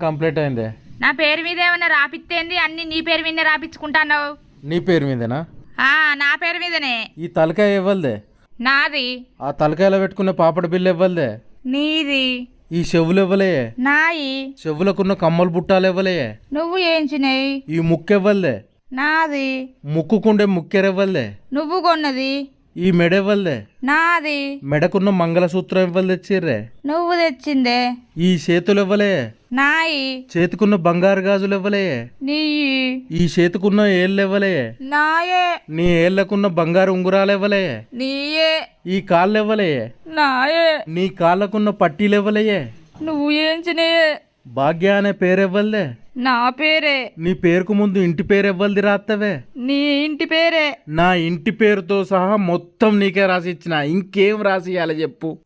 Complete అయిందే. నా పేరు మీద ఏమన్నా రాపిత్తేంది? అన్ని నీ పేరు మీదనే రాపించుకుంటాన్నావు. నీ పేరు మీదేనా? నా పేరు మీదనే. ఈ తలకాయ ఇవ్వలదే. నాది. ఆ తలకాయలో పెట్టుకున్న పాపడి బిల్లు ఇవ్వలదే. నీది. ఈ చెవులు ఇవ్వలే. నాయి. చెవులకున్న కమ్మలు బుట్టాలు ఇవ్వలే. నువ్వు ఏంచినాయి? ఈ ముక్కు ఇవ్వలదే. నాది. ముక్కుకుండే ముక్కెరవ్వలదే. నువ్వు కొన్నది. ఈ మెడ ఇవ్వలదే. నాది. మెడకున్న మంగళసూత్రం ఇవ్వలు తెచ్చిర్రే. నువ్వు తెచ్చిందే. ఈ చేతులు ఇవ్వలే. నాయి. చేతికున్న బంగారు గాజులు ఇవ్వలే. నీయి. ఈ చేతికున్న ఏళ్ళు ఇవ్వలే. నాయే. నీ ఏళ్లకున్న బంగారు ఉంగురాలు ఇవ్వలే. నీయే. ఈ కాళ్ళు ఇవ్వలే. నాయే. నీ కాళ్ళకున్న పట్టీలు ఇవ్వలే. నువ్వు ఏంచినాయే? భాగ్య అనే పేరు ఇవ్వలే. నా పేరే. నీ పేరుకు ముందు ఇంటి పేరు ఇవ్వలది రాత్తవే. నీ ఇంటి పేరే. నా ఇంటి పేరుతో సహా మొత్తం నీకే రాసి ఇచ్చిన. ఇంకేం రాసి ఇవ్వాలి చెప్పు?